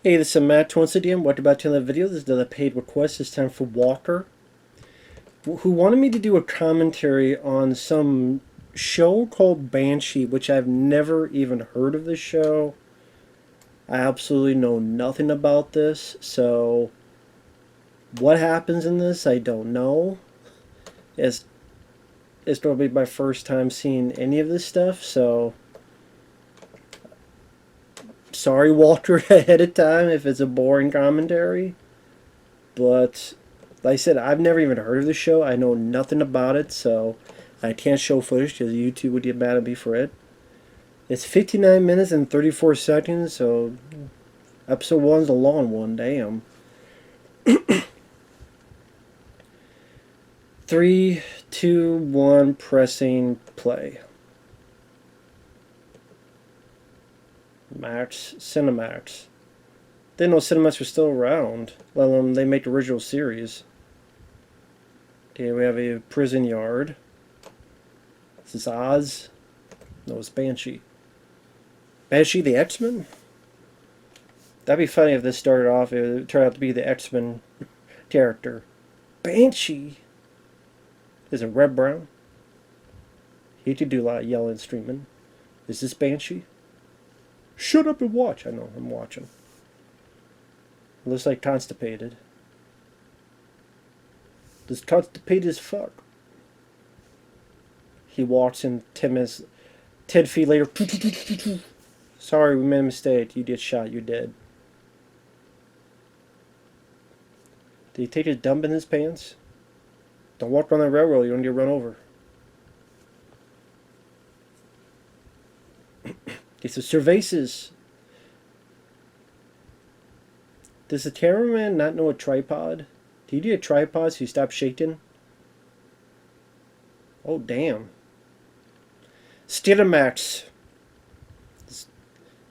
Hey, this is Matt once again. Welcome back to another video. This is another paid request. This time for Walker, who wanted me to do a commentary on some show called Banshee, which I've never even heard of this show. I absolutely know nothing about this, so what happens in this, I don't know. It's, it's going to be my first time seeing any of this stuff, so sorry, Walter, ahead of time if it's a boring commentary. But like I said, I've never even heard of the show. I know nothing about it, so I can't show footage because YouTube would get mad at me for it. It's 59 minutes and 34 seconds, so episode one's a long one. Damn. Three, two, one, pressing play. Max, Cinemax. Didn't know Cinemax was still around, let alone they make the original series. Okay, we have a prison yard. This is Oz. No, it's Banshee. Banshee the X-Men? That'd be funny if this started off, it turned out to be the X-Men character. Banshee? Is it Red Brown? He could do a lot of yelling and screaming. Is this Banshee? Shut up and watch. I know, I'm watching. Looks like constipated. This constipated as fuck. He walks in 10 minutes, 10 feet later. Sorry, we made a mistake. You get shot. You're dead. Did he take a dump in his pants? Don't walk on the railroad. You're going to get run over. He says, cervezas. Does the cameraman not know a tripod? Do you need a tripod so you stop shaking? Oh, damn. Stinamax.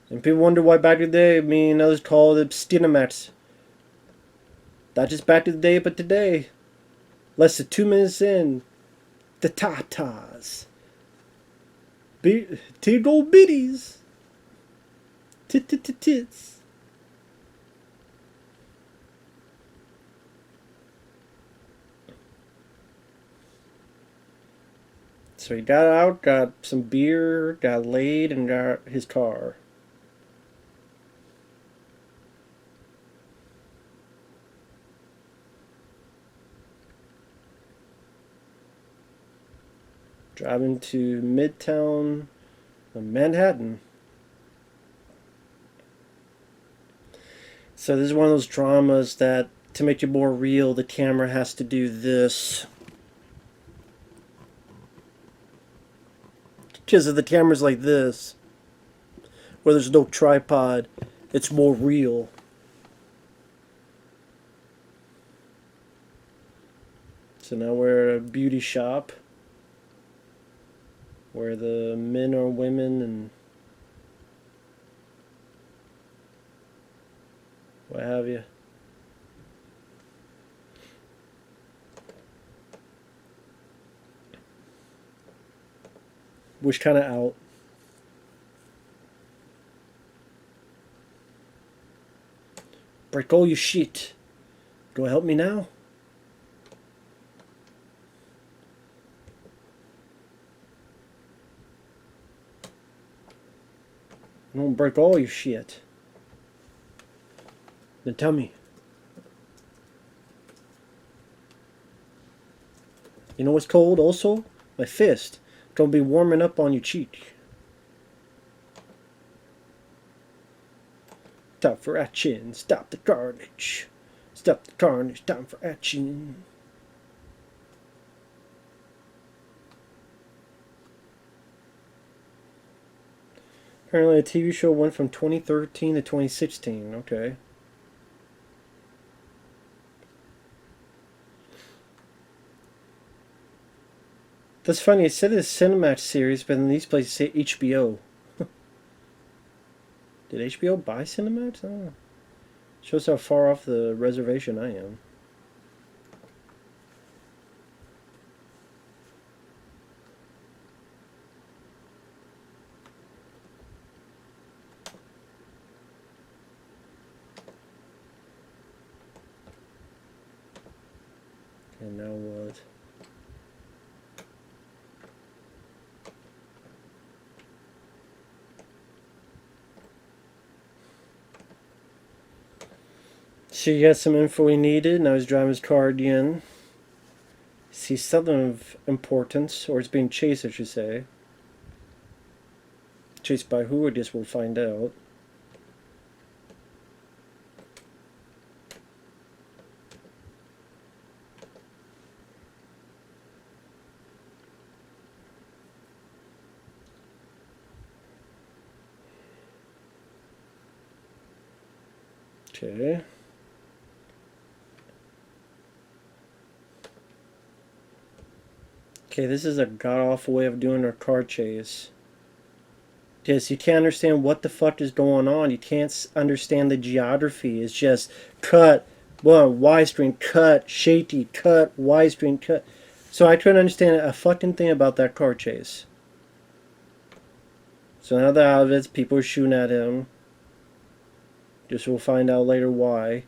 And people wonder why back in the day, me and others called it Stinamax. Not just back in the day, but today. Less than 2 minutes in. The Tatas. Tig old biddies. Tits. So he got out, got some beer, got laid, and got his car. Driving to Midtown Manhattan. So this is one of those dramas that, to make it more real, the camera has to do this. Because if the camera's like this, where there's no tripod, it's more real. So now we're at a beauty shop where the men are women and what have you. Which kind of out. Break all your shit. Go help me now? I don't break all your shit. Then tell me. You know what's cold also? My fist. Gonna be warming up on your cheek. Time for action. Stop the carnage. Stop the carnage. Time for action. Apparently, the TV show went from 2013 to 2016. Okay. That's funny. It said it's a Cinemax series, but in these places say HBO. Did HBO buy Cinemax? I don't know. Shows how far off the reservation I am. And now what? She got some info he needed. Now he's driving his car again. Sees something of importance, or it's being chased, I should say. Chased by who? I guess we'll find out. Okay. Okay, this is a god-awful way of doing a car chase. Because you can't understand what the fuck is going on. You can't understand the geography. It's just cut, widescreen, cut, shady, cut, widescreen, cut. So I couldn't understand a fucking thing about that car chase. So now they're out of it, people are shooting at him. Just we'll find out later why.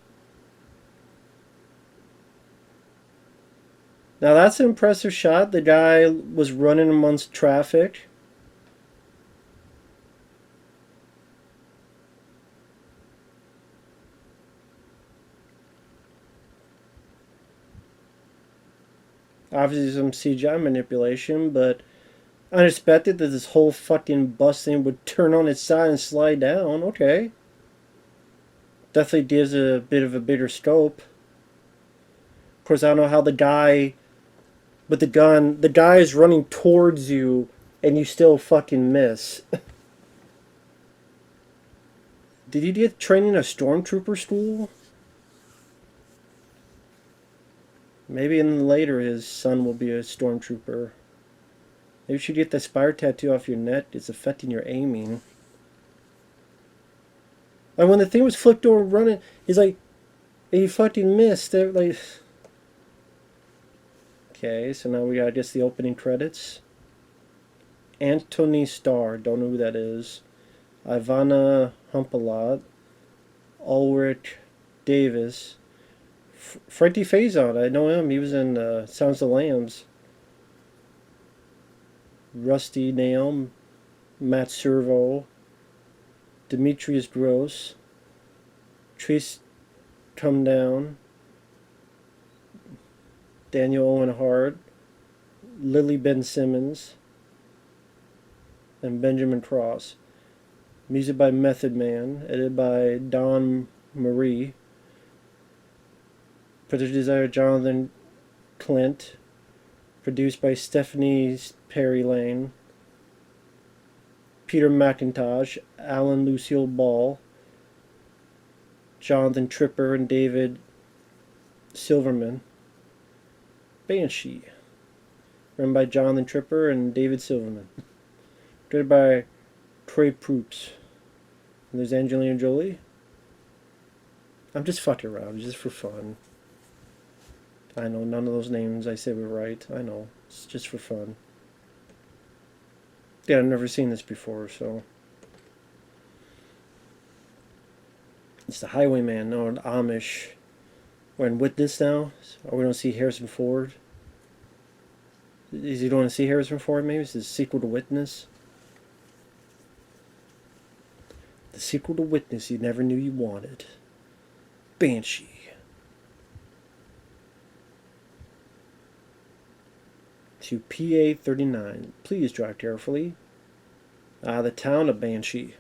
Now that's an impressive shot. The guy was running amongst traffic. Obviously some CGI manipulation, but unexpected that this whole fucking bus thing would turn on its side and slide down. Okay. Definitely gives it a bit of a bigger scope. Of course, I don't know how the guy with the gun, the guy is running towards you and you still fucking miss. Did he get training at stormtrooper school? Maybe in later his son will be a stormtrooper. Maybe you should get the spire tattoo off your neck. It's affecting your aiming. And when the thing was flipped over running, he's like, he fucking missed. They're like, okay, so now we got, I guess, the opening credits. Anthony Starr, don't know who that is. Ivana Humpalot. Ulrich Davis. Frankie Faison, I know him. He was in Sounds of the Lambs. Rusty Naum. Matt Servo. Demetrius Gross. Trace Come Down. Daniel Owen Hart. Lily Ben Simmons. And Benjamin Cross. Music by Method Man. Edited by Don Marie. Produced by Jonathan Clint. Produced by Stephanie Perry Lane. Peter McIntosh. Alan Lucille Ball. Jonathan Tripper and David Silverman. Banshee. Written by Jonathan Tripper and David Silverman. Directed by Trey Proops. And there's Angelina Jolie. I'm just fucking around, just for fun. I know none of those names I said were right. I know. It's just for fun. Yeah, I've never seen this before, so. It's the Highwayman, no, an Amish. We're in Witness now. Are we going to see Harrison Ford? Is he going to see Harrison Ford maybe? Is this a sequel to Witness? The sequel to Witness you never knew you wanted. Banshee. To PA 39. Please drive carefully. The town of Banshee.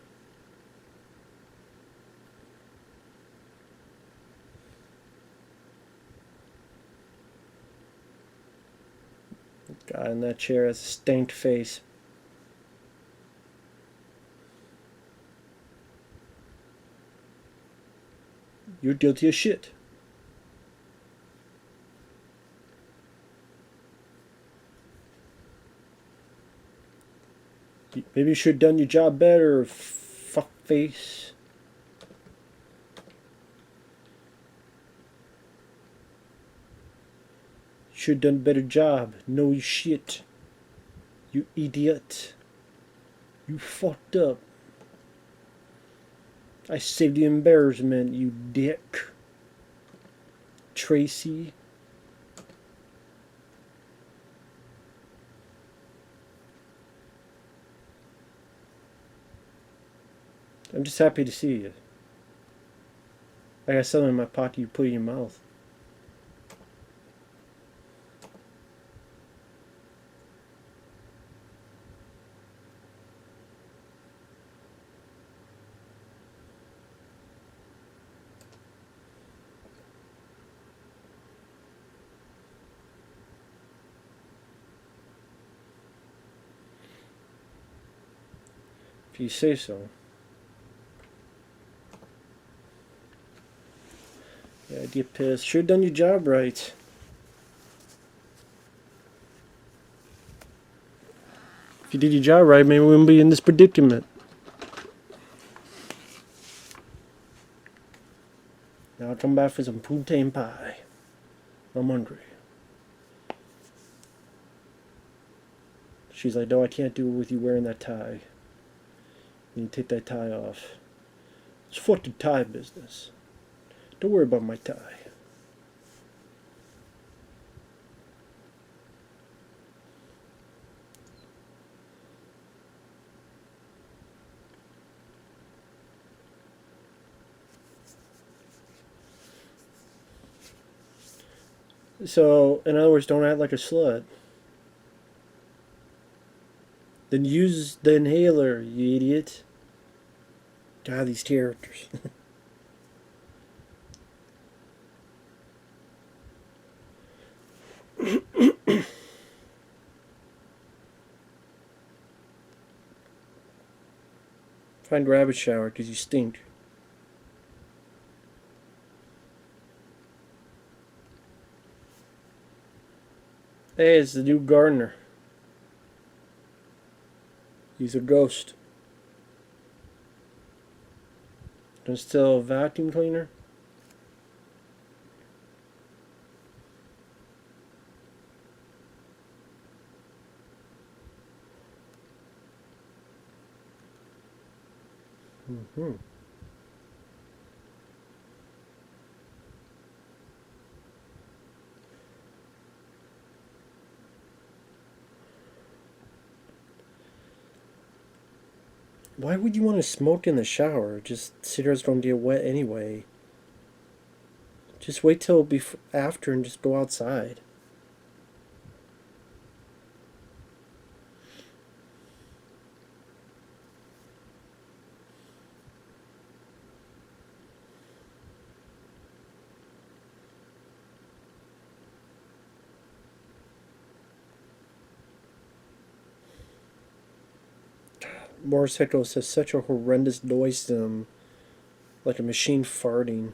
Guy in that chair has a stank face. You're guilty of shit. Maybe you should have done your job better, fuckface. Should have done a better job. No shit. You idiot. You fucked up. I saved the embarrassment, you dick. Tracy. I'm just happy to see you. I got something in my pocket you put in your mouth. If you say so. Yeah, I'd get pissed. Should have done your job right. If you did your job right, maybe we wouldn't be in this predicament. Now I'll come back for some poutine pie. I'm hungry. She's like, no, I can't do it with you wearing that tie. You take that tie off. It's fuck the tie business. Don't worry about my tie. So, in other words, don't act like a slut. Then use the inhaler, you idiot. God, these characters. Find rabbit shower because you stink. Hey, it's the new gardener. He's a ghost. Don't still a vacuum cleaner? Mm-hmm. Why would you want to smoke in the shower? Just cigarettes don't get wet anyway. Just wait till after and just go outside. Motorcycles has such a horrendous noise to them, like a machine farting.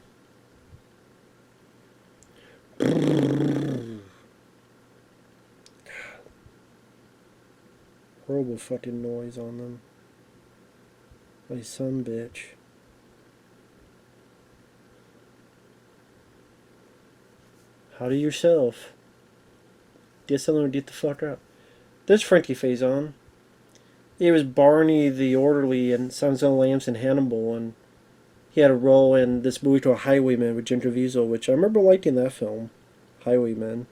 Horrible fucking noise on them. My son, bitch. Howdy yourself. Get something to get the fuck up. There's Frankie Faison. He was Barney the Orderly in Silence of the Lambs and Hannibal, and he had a role in this movie called Highwayman with Jim Caviezel, which I remember liking that film. Highwayman.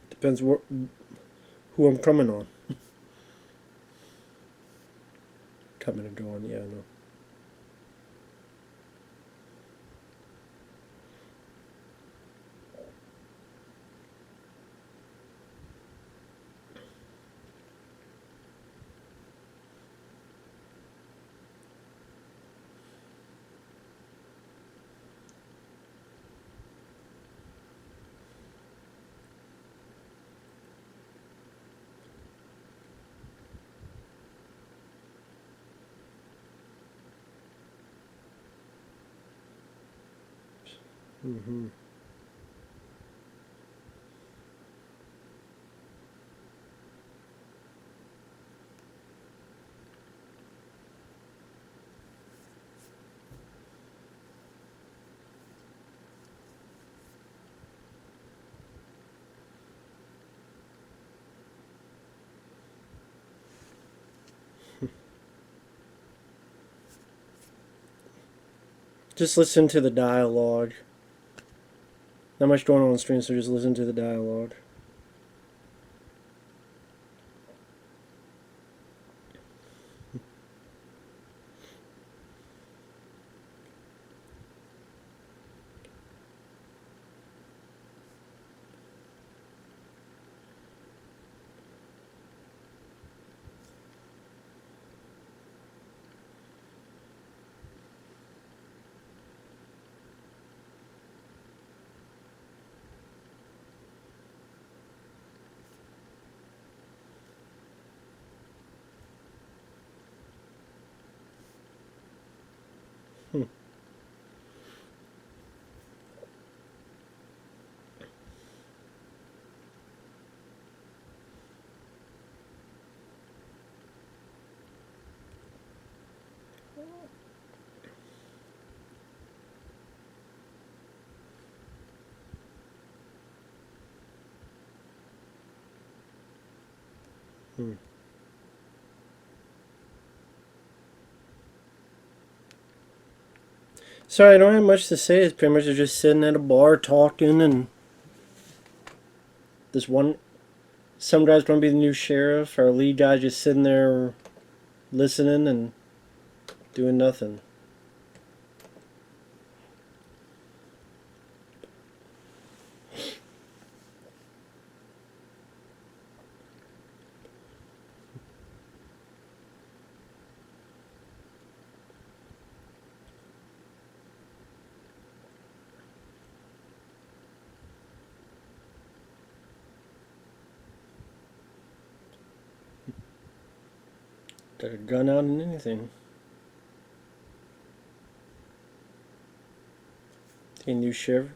Depends who I'm coming on. Coming and going, yeah, I know. Mm-hmm. Just listen to the dialogue. Not much going on stream, so just listen to the dialogue. Hmm. Hmm. Sorry, I don't have much to say. It's pretty much just sitting at a bar talking, and this one, some guy's going to be the new sheriff. Our lead guy just sitting there listening and doing nothing. Got a gun out and anything. A new sheriff.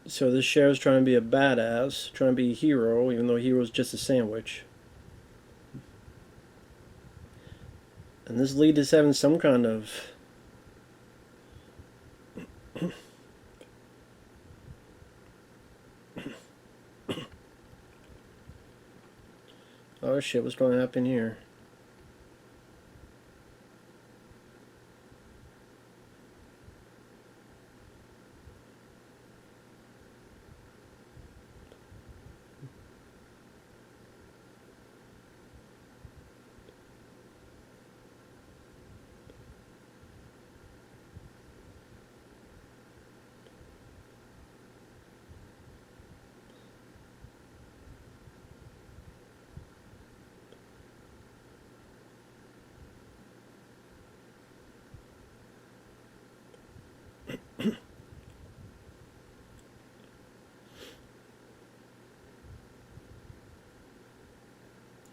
So this sheriff's trying to be a badass, trying to be a hero, even though hero's just a sandwich. And this lead is having some kind of... Oh shit, what's going to happen here?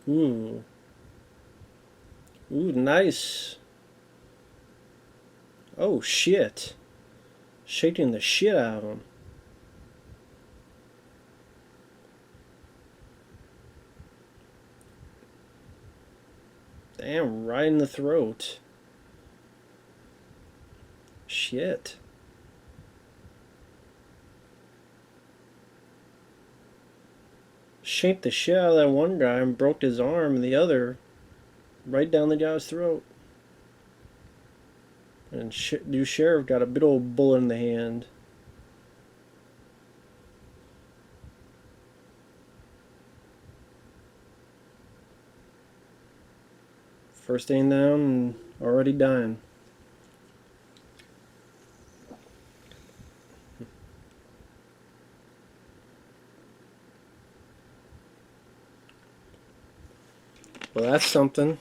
Ooh. Ooh, nice. Oh shit. Shaking the shit out of him. Damn, right in the throat. Shit. Shanked the shit out of that one guy and broke his arm, and the other right down the guy's throat. And new sheriff got a big old bullet in the hand. First thing down and already dying. Well, that's something.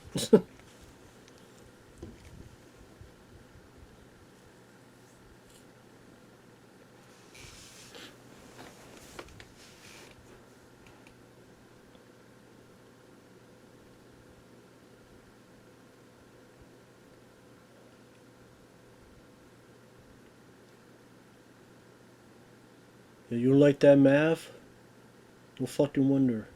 You like that, Mav? No fucking wonder.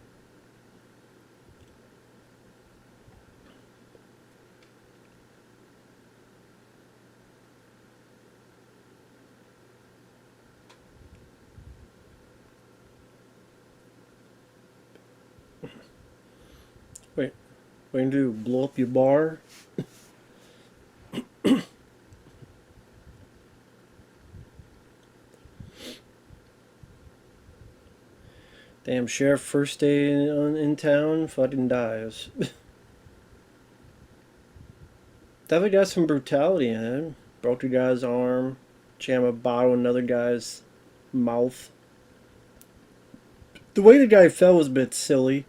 Wait, what are you gonna do? Blow up your bar? Damn, sheriff first day in town fucking dies. Definitely got some brutality in it. Broke the guy's arm, jam a bottle in another guy's mouth. The way the guy fell was a bit silly.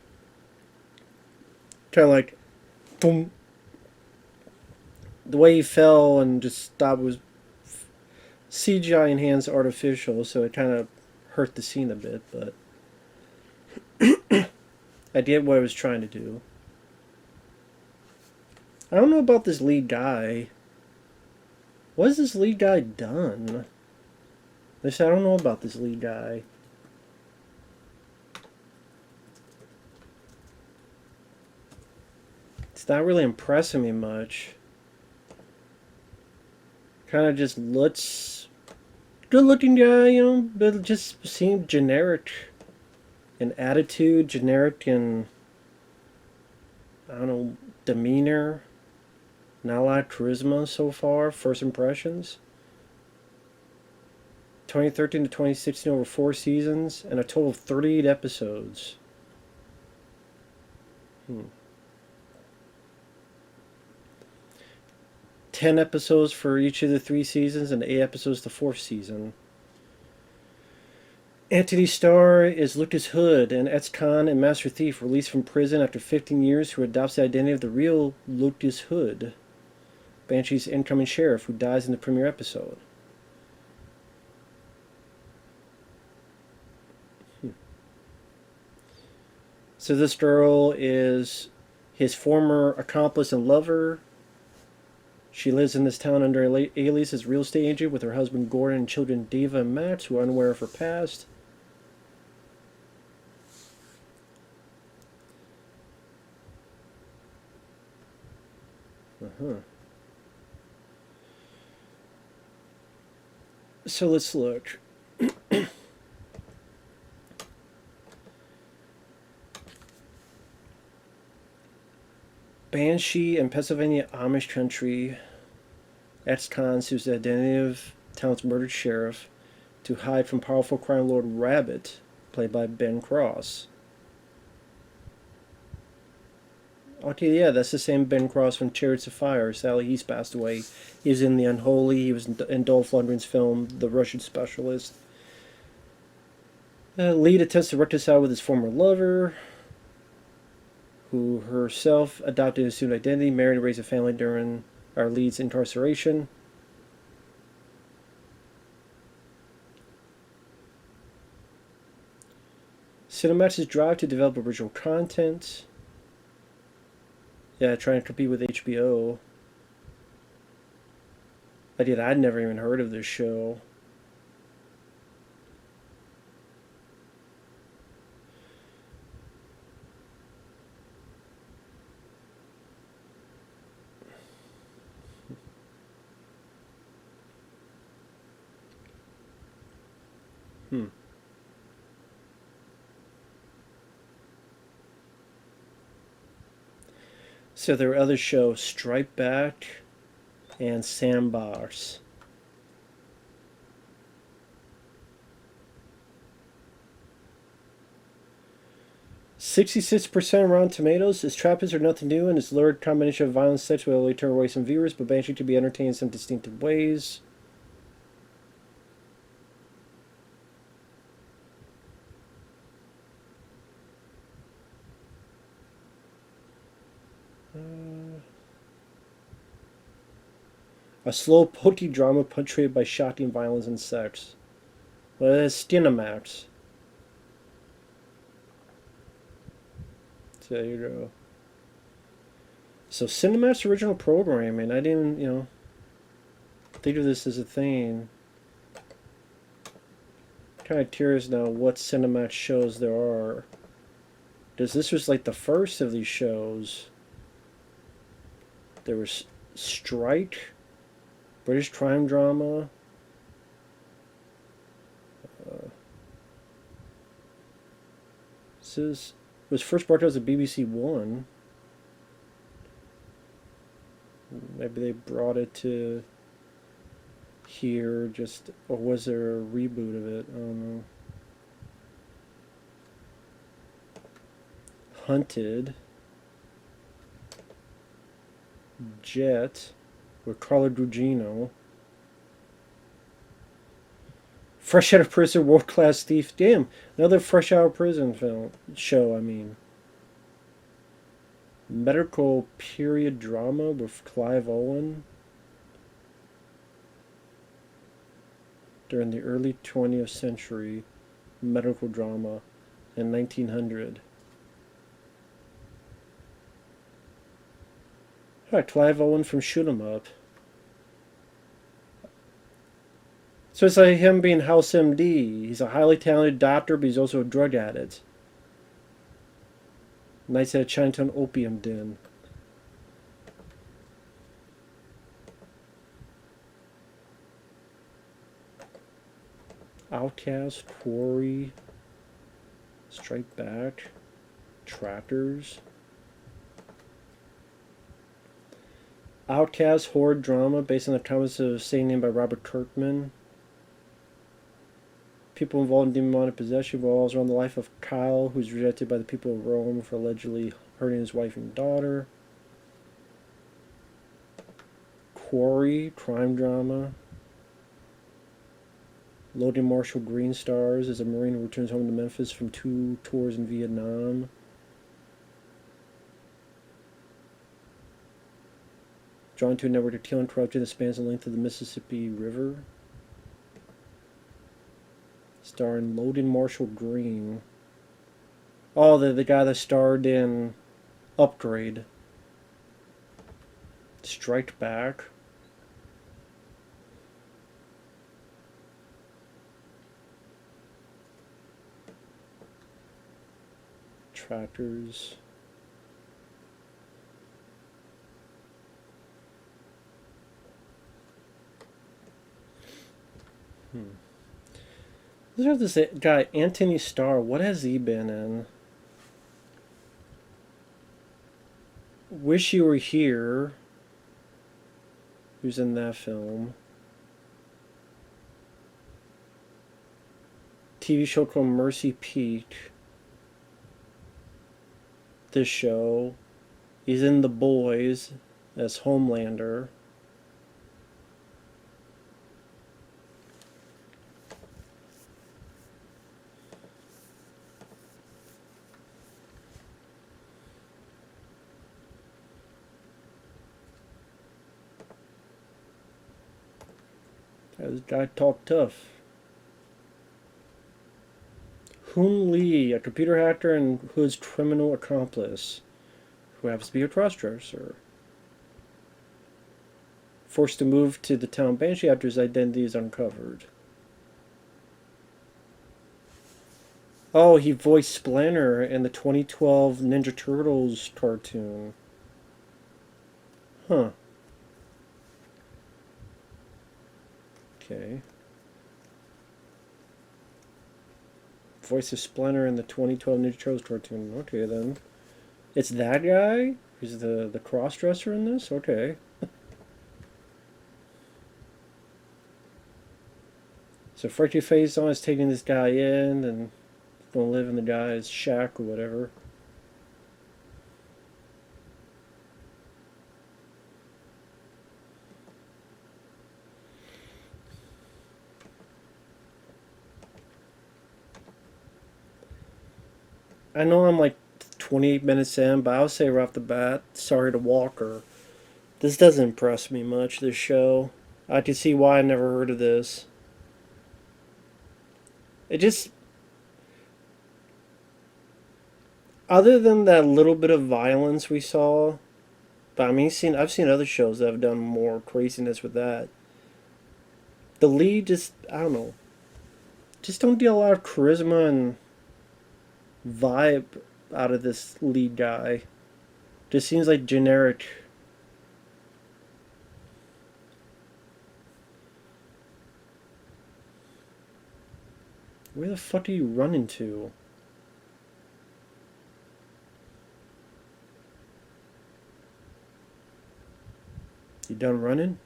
Kind of like, boom. The way he fell and just stopped was CGI enhanced artificial, so it kind of hurt the scene a bit, but I did what I was trying to do. I don't know about this lead guy. What has this lead guy done? I don't know about this lead guy. It's not really impressing me much. Kind of just looks good looking guy, you know, but it just seemed generic in attitude, generic in, I don't know, demeanor. Not a lot of charisma so far, first impressions. 2013 to 2016 over 4 seasons and a total of 38 episodes. 10 episodes for each of the 3 seasons and 8 episodes the 4th season. Anthony Starr is Lucas Hood, an ex-con and master thief released from prison after 15 years who adopts the identity of the real Lucas Hood, Banshee's incoming sheriff who dies in the premiere episode. So this girl is his former accomplice and lover. She lives in this town under an alias as real estate agent with her husband Gordon and children Diva and Max, who are unaware of her past. So let's look. Banshee in Pennsylvania Amish country. Ex-con sues the identity of town's murdered sheriff to hide from powerful crime lord Rabbit, played by Ben Cross. Okay, yeah, that's the same Ben Cross from Chariots of Fire. Sadly, he's passed away. He was in The Unholy. He was in Dolph Lundgren's film, The Russian Specialist. Lead attempts to reconcile with his former lover, who herself adopted an assumed identity, married and raised a family during our lead's incarceration. Cinemax's drive to develop original content. Yeah, trying to compete with HBO. I'd never even heard of this show. So there are other shows, Stripe Back and Sandbox. "66% Rotten Tomatoes. Its trappings are nothing new, and its lurid combination of violence and sex will only turn away some viewers, but Banshee to be entertained in some distinctive ways." A slow, pokey drama punctuated by shocking violence and sex. Well, it's Cinemax. So there you go. So Cinemax original programming. I didn't, think of this as a thing. Kind of curious now what Cinemax shows there are. Because this was like the first of these shows. There was Strike, British crime drama. This was first broadcast at BBC One. Maybe they brought it to here, just, or was there a reboot of it? I don't know. Hunted. Jet with Carla Gugino. Fresh out of prison, world class thief. Damn, another fresh out of prison show. I mean, medical period drama with Clive Owen during the early 20th century. Medical drama in 1900. Clive Owen from Shoot 'Em Up. So it's like him being House MD. He's a highly talented doctor, but he's also a drug addict. Nights at a Chinatown opium den. Outcast, Quarry, Strike Back, Trackers. Outcast horror drama based on the comics of a saint named by Robert Kirkman. People involved in demonic possession revolves around the life of Kyle, who's rejected by the people of Rome for allegedly hurting his wife and daughter. Quarry, crime drama. Logan Marshall Green stars as a Marine who returns home to Memphis from 2 tours in Vietnam. Drawn to a network of killing corruption that spans the length of the Mississippi River. Starring Logan Marshall Green. Oh, the guy that starred in Upgrade. Strike Back. Trackers. Look at this guy, Anthony Starr. What has he been in? Wish You Were Here. Who's in that film? TV show called Mercy Peak. This show. He's in The Boys as Homelander. This guy talked tough. Hoon Lee, a computer hacker and Hood's criminal accomplice, who happens to be a crossdresser. Forced to move to the town Banshee after his identity is uncovered. Oh, he voiced Splinter in the 2012 Ninja Turtles cartoon. Huh. Okay. Voice of Splinter in the 2012 Ninja Turtles cartoon. Okay, then. It's that guy? Who's the cross-dresser in this? Okay. So Freaky Face on is taking this guy in and gonna live in the guy's shack or whatever. I know I'm like 28 minutes in, but I'll say right off the bat, sorry to Walker. This doesn't impress me much, this show. I can see why I never heard of this. It just... Other than that little bit of violence we saw, but I mean, I've seen other shows that have done more craziness with that. The lead just, I don't know, just don't get a lot of charisma and vibe out of this lead guy. Just seems like generic. Where the fuck are you running to? You done running?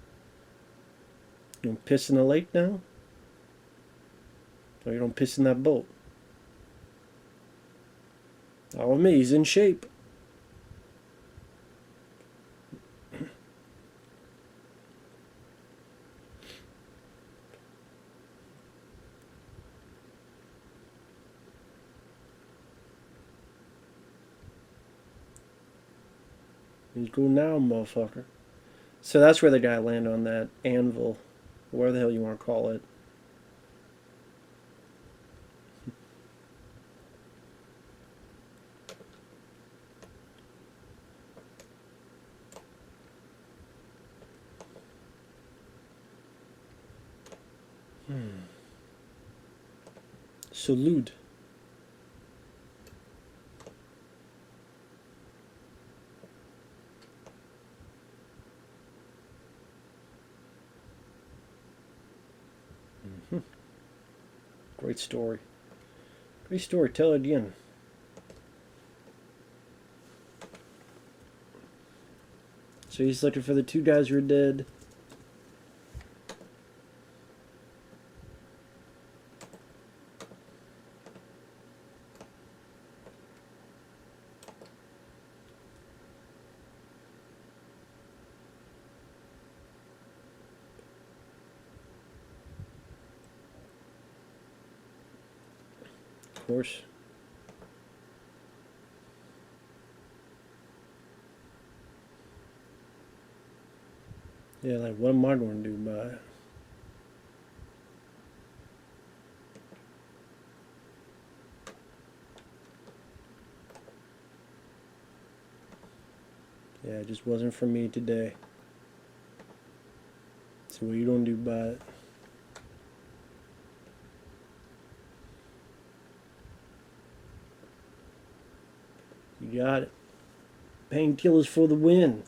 You don't piss in the lake now? Or you don't piss in that boat? Oh, me, he's in shape. He's cool now, motherfucker. So that's where the guy landed on that anvil. Where the hell you want to call it. Salute. Great story. Great story. Tell it again. So he's looking for the two guys who are dead. Of course. Yeah, like what am I going to do about it? Yeah, it just wasn't for me today. So what are you going to do about it? You got it. Painkillers for the win.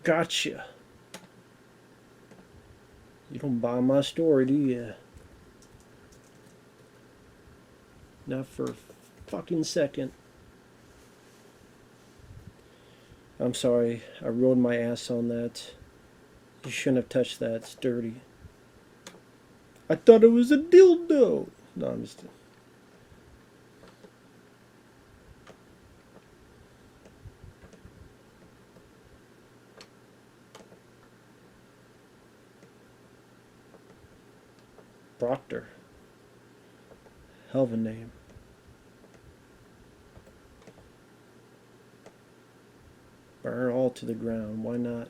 Gotcha. You don't buy my story, do you? Not for a fucking second. I'm sorry, I rolled my ass on that. You shouldn't have touched that, it's dirty. I thought it was a dildo! No, I'm just... Proctor. Hell of a name. Burn all to the ground, why not?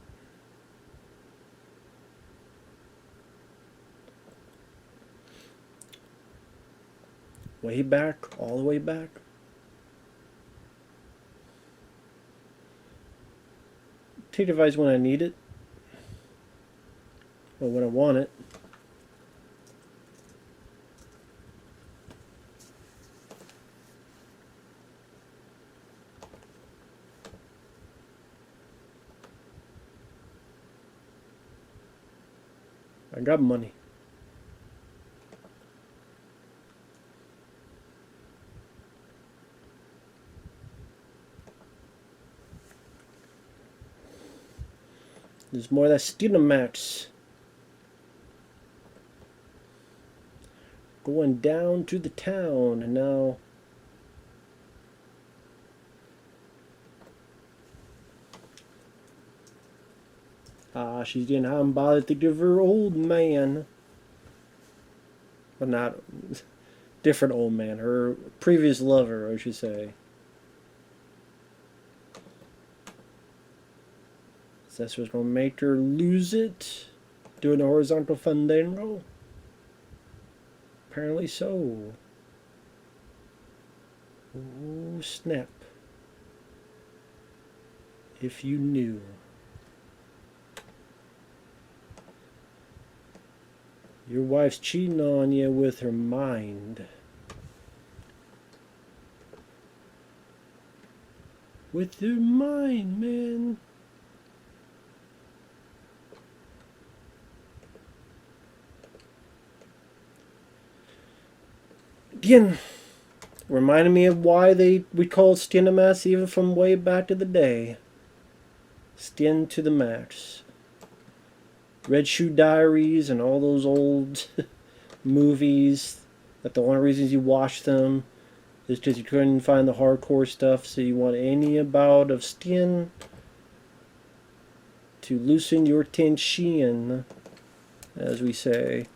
Way back, all the way back. Take advice when I need it. Or when I want it. I got money. There's more of that Skinamax. Going down to the town, and now... she's getting hot and bothered to give her old man. Well, not... different old man. Her previous lover, I should say. So that's what's going to make her lose it? Doing a horizontal fandango? Apparently so. Oh, snap. If you knew. Your wife's cheating on you with her mind. With her mind, man. Again, reminded me of why we called Skinamax even from way back in the day. Stien to the max. Red Shoe Diaries and all those old movies that the only reasons you watch them is because you couldn't find the hardcore stuff, so you want any bout of Stien to loosen your tension, as we say.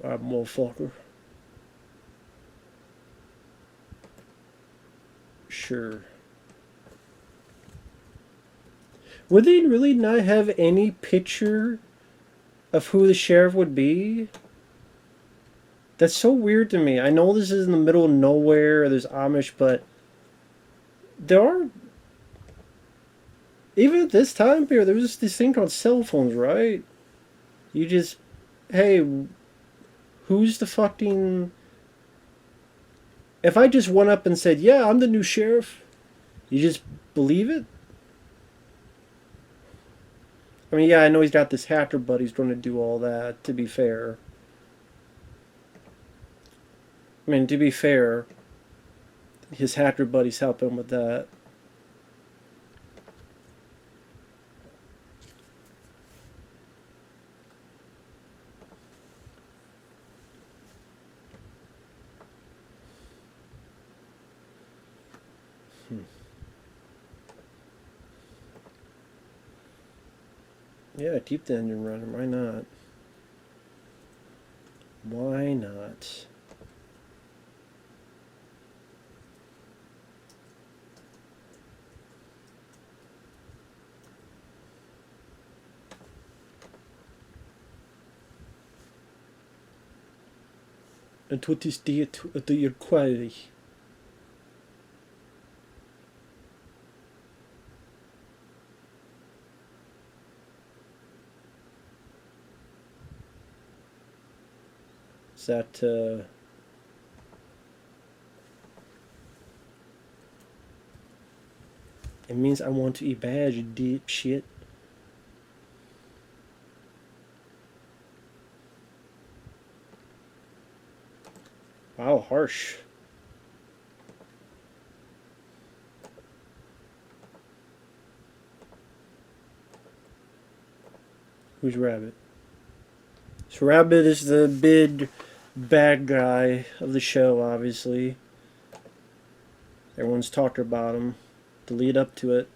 Alright, motherfucker. Sure. Would they really not have any picture of who the sheriff would be? That's so weird to me. I know this is in the middle of nowhere, there's Amish, but there are... Even at this time period, there was this thing called cell phones, right? You just... Hey, who's the fucking... If I just went up and said, yeah, I'm the new sheriff, you just believe it? I mean, yeah, I know he's got this hacker, but he's going to do all that, to be fair. I mean, to be fair, his hacker buddies help him with that. Yeah, keep the engine running. Why not? Why not? And what is the quality? Is that it means I want to eat bad, you deep shit. Wow, harsh. Who's Rabbit? So Rabbit is the big bad guy of the show, obviously. Everyone's talked about him. The lead up to it.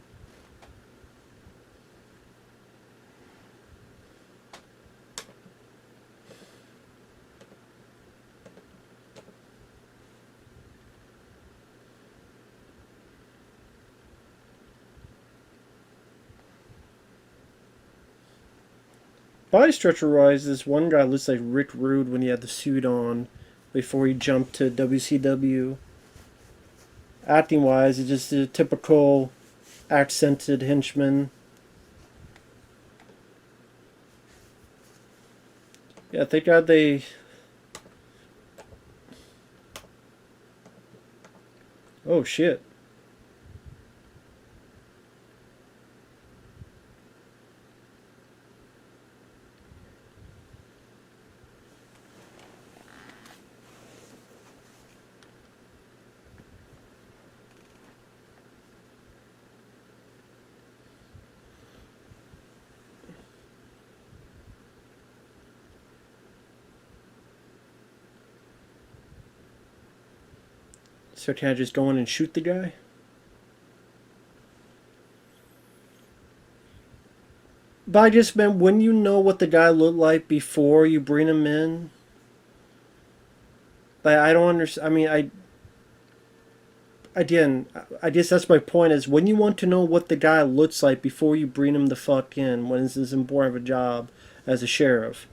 Body structure wise, this one guy looks like Rick Rude when he had the suit on before he jumped to WCW. Acting wise, it's just a typical accented henchman. Yeah, thank God they... Oh shit. So can I just go in and shoot the guy? But I just meant, when you know what the guy looked like before you bring him in? Like, I don't understand. I mean, again, I guess that's my point, is when you want to know what the guy looks like before you bring him the fuck in, when this is important of a job as a sheriff.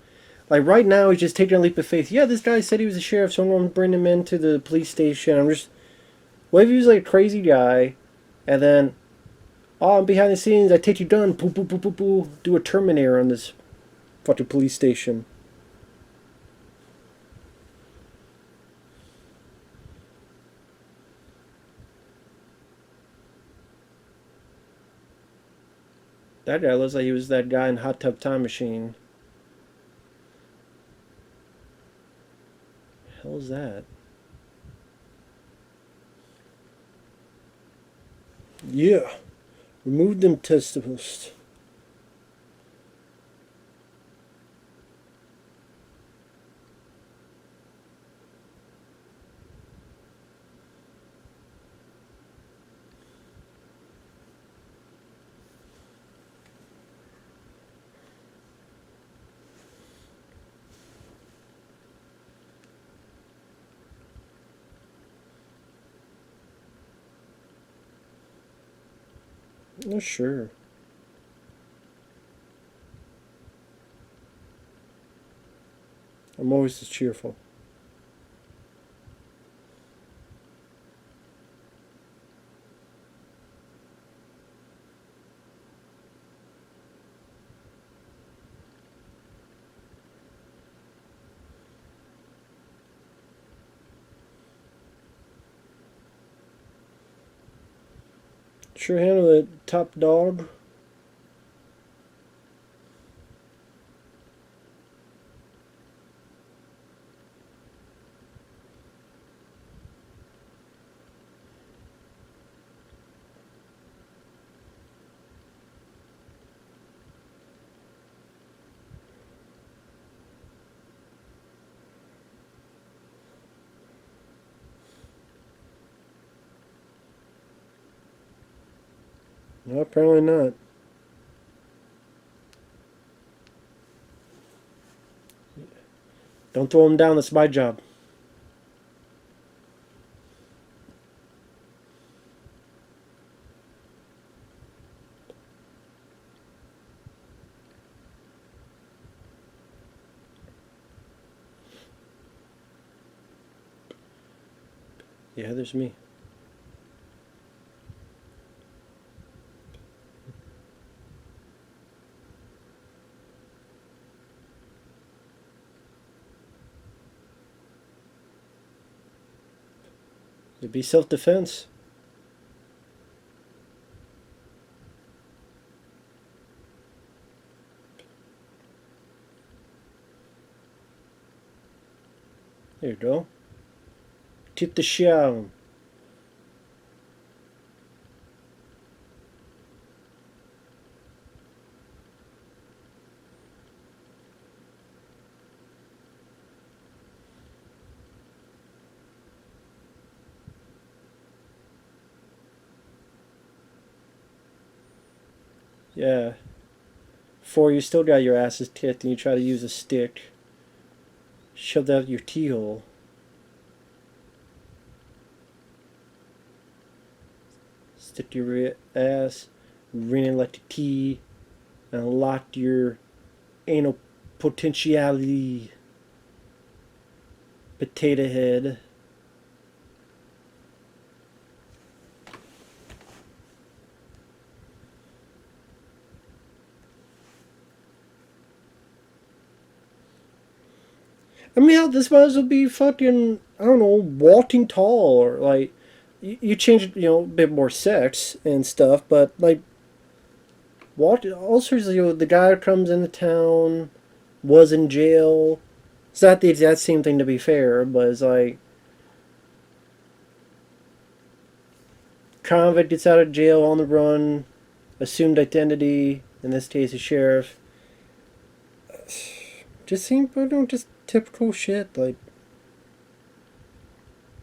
Like, right now, he's just taking a leap of faith. Yeah, this guy said he was a sheriff, so I'm going to bring him into the police station. I'm just... What if he was like a crazy guy, and then, oh, I'm behind the scenes, I take you down, poo poo poo poo poo, do a Terminator on this fucking police station. That guy looks like he was that guy in Hot Tub Time Machine. The hell is that? Yeah. Remove them testicles. Oh, sure. I'm always as cheerful. Sure handle it, top dog. No, apparently not. Don't throw him down, that's my job. Yeah, there's me. It'd be self-defense. There you go. Tip the show. Yeah. 4, you still got your asses kicked and you try to use a stick. Shoved out your tea hole. Stick your ass, ran it like a tea, and unlocked your anal potentiality. Potato head. I mean, hell, this might as well be fucking, I don't know, walking tall, or like, you change, a bit more sex and stuff, but like, walk, all sorts of, the guy who comes into town, was in jail. It's not the exact same thing to be fair, but it's like, convict gets out of jail on the run, assumed identity, in this case, a sheriff. Just seem, just typical shit, like,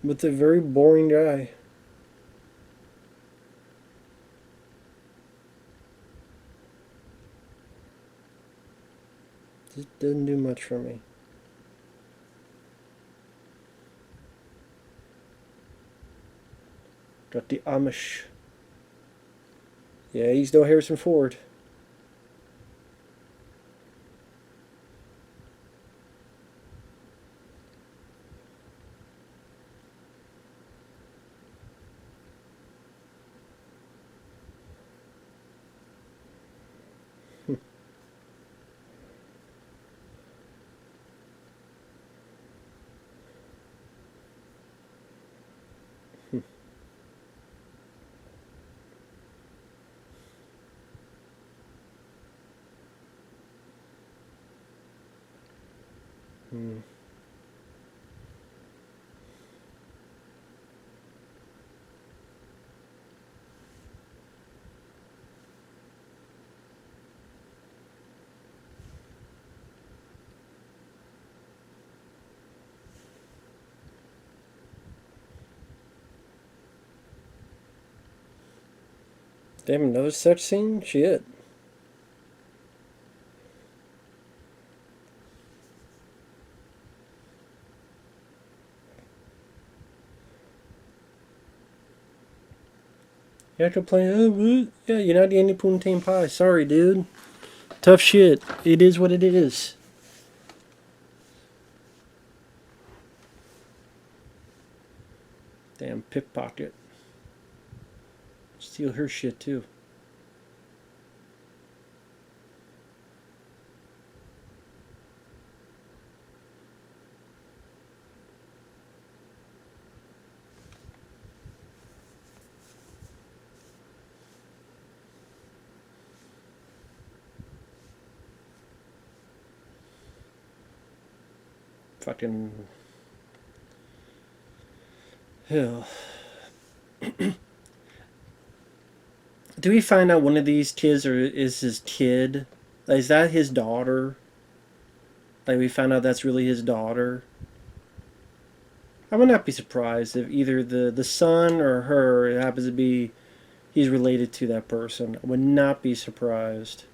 with a very boring guy. Just doesn't do much for me. Got the Amish. Yeah, he's no Harrison Ford. Hmm. Damn, another sex scene? Shit. You have to play, oh, what? Yeah, you're not Andy Poontang Pie. Sorry, dude. Tough shit. It is what it is. Damn pickpocket. Steal her shit, too. Fucking... Hell. Do we find out one of these kids or is his kid? Like, is that his daughter? Like, we found out that's really his daughter? I would not be surprised if either the son or her it happens to be he's related to that person. I would not be surprised.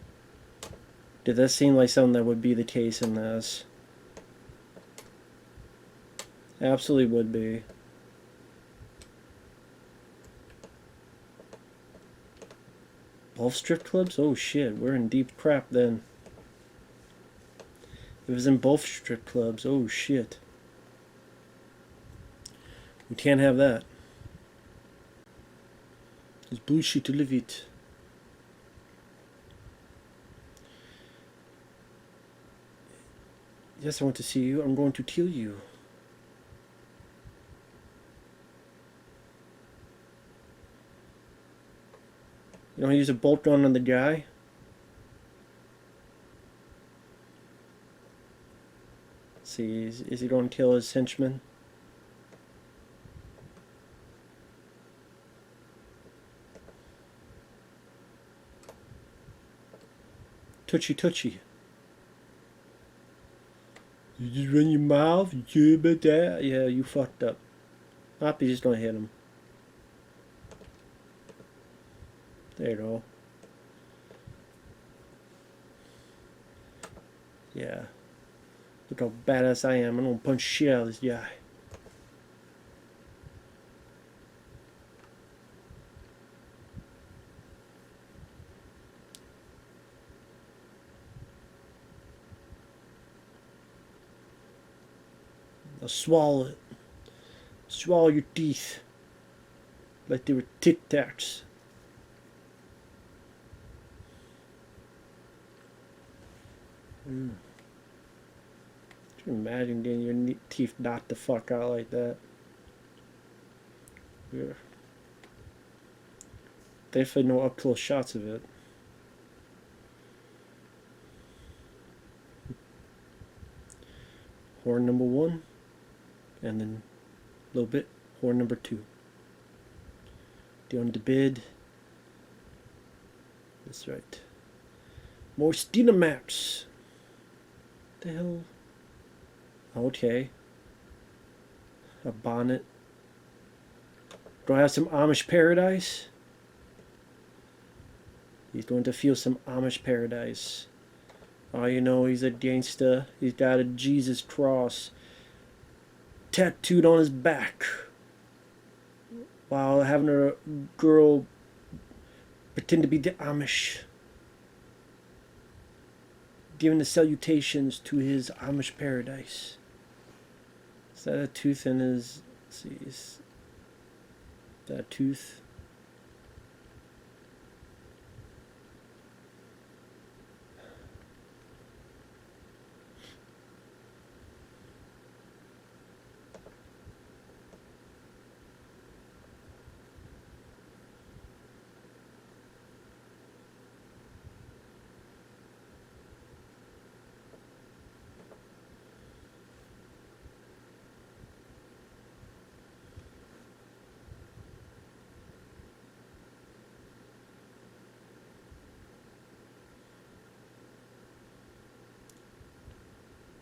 Did that seem like something that would be the case in this? Absolutely would be. Both strip clubs? Oh shit, we're in deep crap then. It was in both strip clubs. Oh shit. We can't have that. It's bullshit to live it. Yes, I want to see you. I'm going to kill you. You don't use a bolt gun on the guy? Let's see, is he going to kill his henchman? Touchy touchy. You just run your mouth, you about that? Yeah, you fucked up. Hoppy's just gonna hit him. There you go. Yeah. Look how badass I am. I'm gonna punch shit out of this guy. Now swallow it. Swallow your teeth. Like they were Tic Tacs. Can you imagine getting your teeth knocked the fuck out like that? Yeah. Definitely no up close shots of it. Horn number 1, and then a little bit horn number 2. Down the bid. That's right. More Stinamax. The hell? Okay. A bonnet. Do I have some Amish paradise? He's going to feel some Amish paradise. Oh, you know, he's a gangsta. He's got a Jesus cross tattooed on his back while having a girl pretend to be the Amish, giving the salutations to his Amish paradise. Is that a tooth in his... Let's see. Is that a tooth?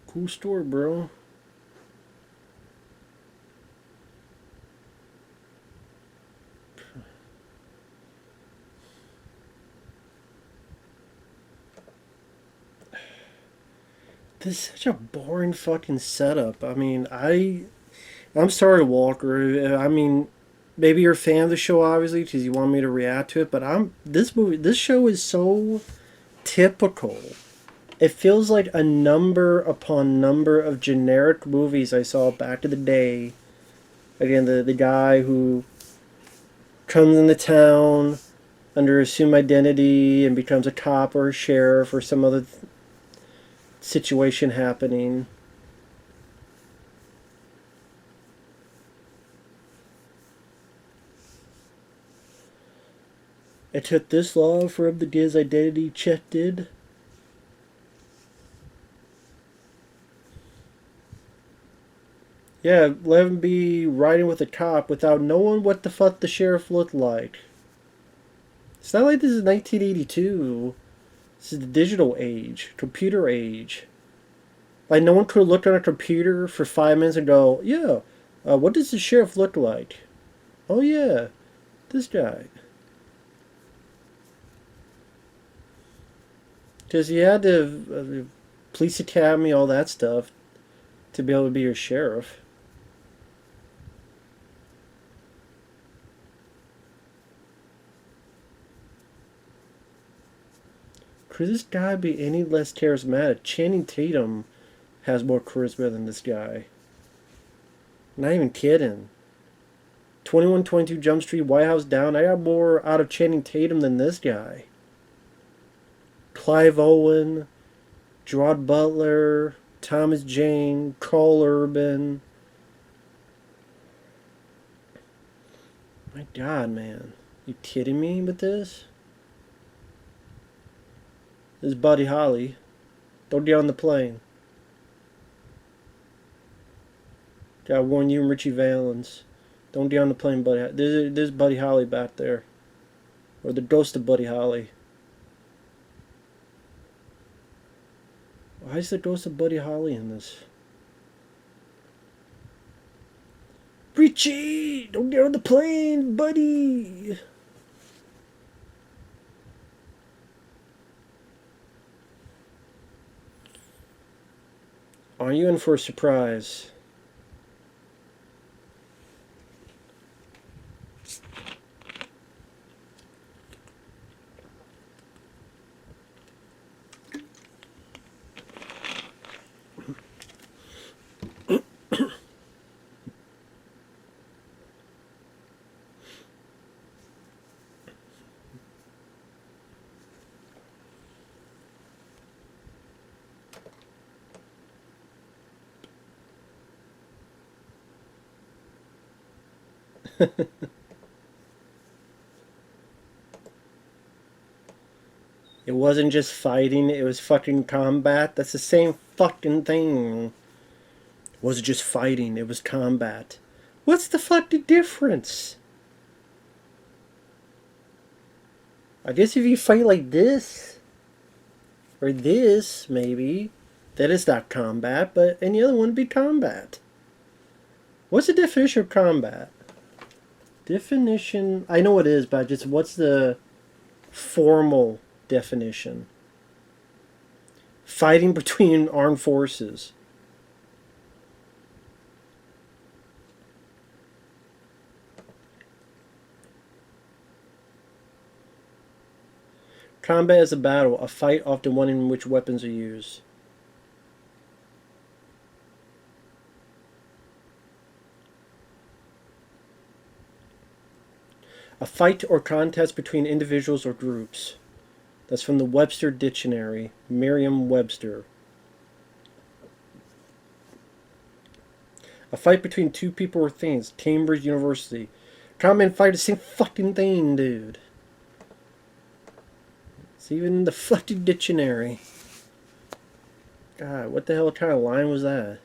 Cool store, bro. This is such a boring fucking setup. I mean, I'm sorry, Walker. I mean, maybe you're a fan of the show, obviously, because you want me to react to it. But this show is so typical. It feels like a number upon number of generic movies I saw back in the day. Again, the guy who comes into town under assumed identity and becomes a cop or a sheriff or some other situation happening. It took this long for him to get his identity checked in. Yeah, let him be riding with a cop without knowing what the fuck the sheriff looked like. It's not like this is 1982. This is the digital age, computer age. Like, no one could have looked on a computer for 5 minutes and go, yeah, what does the sheriff look like? Oh, yeah, this guy. Because you had to, police academy, all that stuff, to be able to be your sheriff. Could this guy be any less charismatic? Channing Tatum has more charisma than this guy. Not even kidding. 2122 Jump Street, White House Down. I got more out of Channing Tatum than this guy. Clive Owen, Gerard Butler, Thomas Jane, Carl Urban. My God, man. You kidding me with this? This is Buddy Holly. Don't get on the plane. Gotta warn you and Richie Valens. Don't get on the plane, Buddy. There's Buddy Holly back there. Or the ghost of Buddy Holly. Why is the ghost of Buddy Holly in this? Richie! Don't get on the plane, buddy! Are you in for a surprise? It wasn't just fighting, it was fucking combat. That's the same fucking thing. It wasn't just fighting, it was combat. What's the fucking difference? I guess if you fight like this, or this, maybe, that is not combat, but any other one would be combat. What's the definition of combat? Definition, I know what it is, but just what's the formal definition? Fighting between armed forces. Combat is a battle, a fight often one in which weapons are used. A fight or contest between individuals or groups. That's from the Webster Dictionary, Merriam-Webster. A fight between two people or things, Cambridge University. Combat and fight is the same fucking thing, dude. It's even in the fucking dictionary. God, what the hell kind of line was that?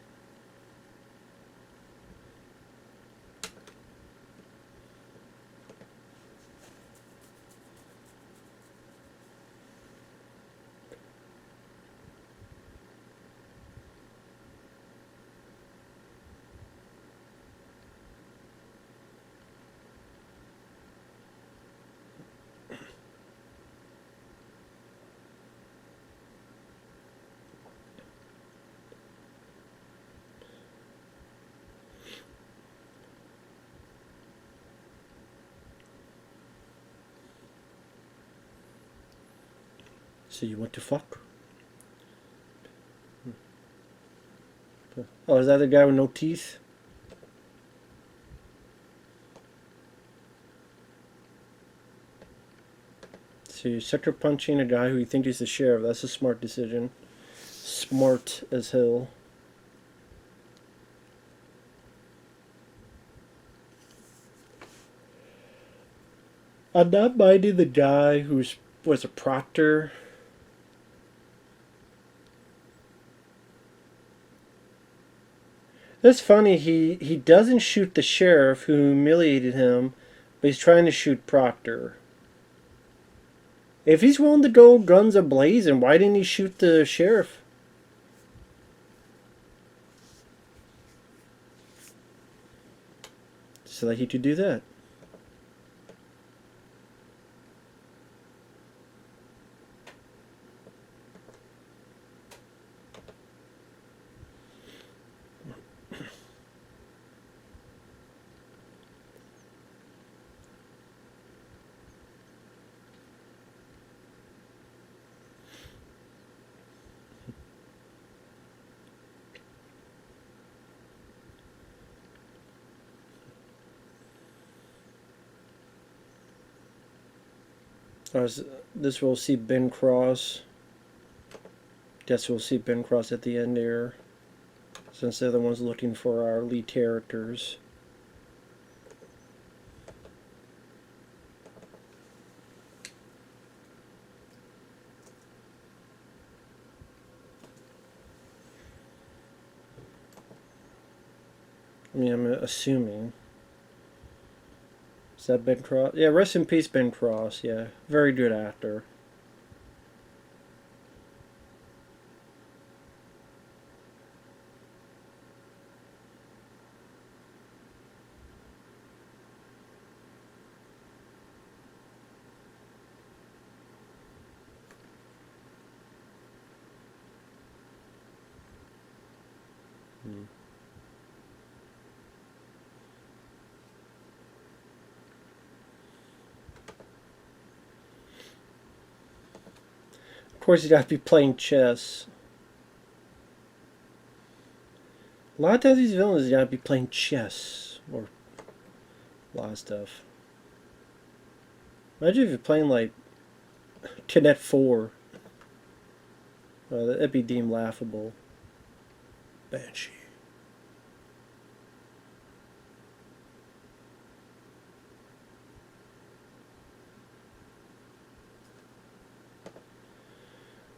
So you want to fuck? Oh, is that the guy with no teeth? So you sucker punching a guy who you think is the sheriff. That's a smart decision. Smart as hell. I'm not minding the guy who was a proctor. That's funny. He doesn't shoot the sheriff who humiliated him, but he's trying to shoot Proctor. If he's willing to go guns a-blazing, why didn't he shoot the sheriff? So that he could do that. This we'll see Ben Cross. Guess we'll see Ben Cross at the end here, since they're the ones looking for our lead characters. I mean, I'm assuming. Is that Ben Cross? Yeah, rest in peace, Ben Cross. Yeah, very good actor. Of course, you'd have to be playing chess. A lot of times these villains, you gotta be playing chess or a lot of stuff. Imagine if you're playing like Cadet 4. That'd be deemed laughable. Banshee.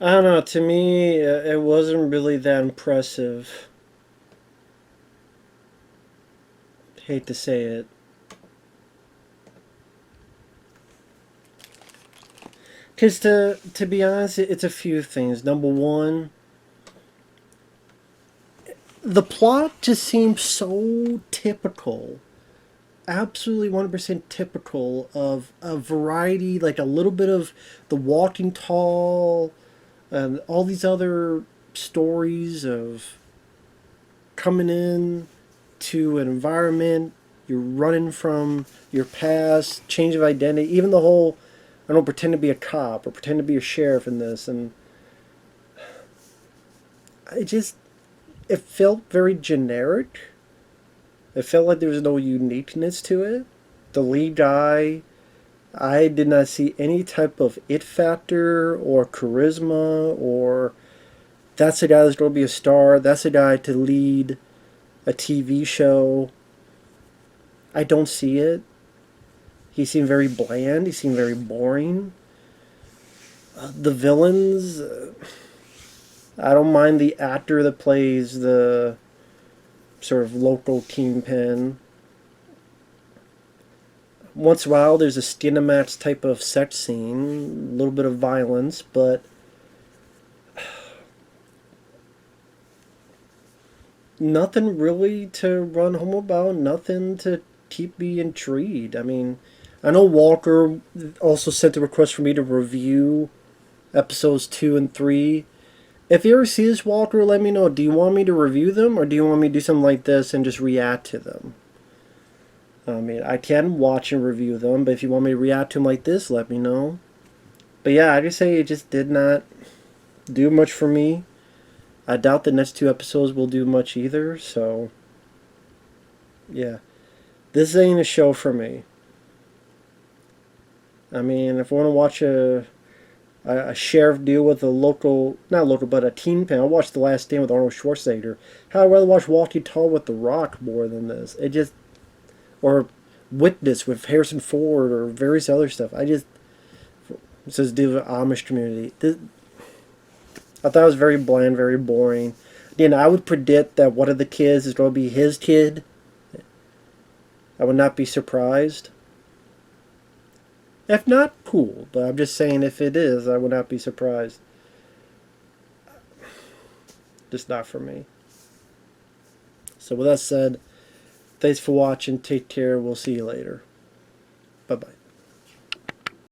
I don't know. To me, it wasn't really that impressive. Hate to say it. Because to be honest, it's a few things. Number one, the plot just seems so typical. Absolutely 100% typical of a variety, like a little bit of The Walking Tall, and all these other stories of coming in to an environment, you're running from your past, change of identity, even the whole, I don't pretend to be a cop or pretend to be a sheriff in this, and it felt very generic. It felt like there was no uniqueness to it. The lead guy, I did not see any type of it factor or charisma or that's the guy that's going to be a star, that's the guy to lead a TV show. I don't see it. He seemed very bland. He seemed very boring. The villains, I don't mind the actor that plays the sort of local kingpin. Once in a while, there's a Skinamax type of sex scene, a little bit of violence, but nothing really to run home about, nothing to keep me intrigued. I mean, I know Walker also sent a request for me to review episodes 2 and 3. If you ever see this, Walker, let me know. Do you want me to review them, or do you want me to do something like this and just react to them? I mean, I can watch and review them, but if you want me to react to them like this, let me know. But yeah, I just say it just did not do much for me. I doubt the next two episodes will do much either. So yeah, this ain't a show for me. I mean, if I want to watch a sheriff deal with a local, not local, but a teen fan, I watched The Last Stand with Arnold Schwarzenegger. How I'd rather watch Walking Tall with The Rock more than this. It just, or Witness with Harrison Ford or various other stuff. I just, it says deal with the Amish community. I thought it was very bland, very boring. Again, I would predict that one of the kids is going to be his kid. I would not be surprised. If not, cool. But I'm just saying, if it is, I would not be surprised. Just not for me. So with that said, thanks for watching. Take care. We'll see you later. Bye-bye.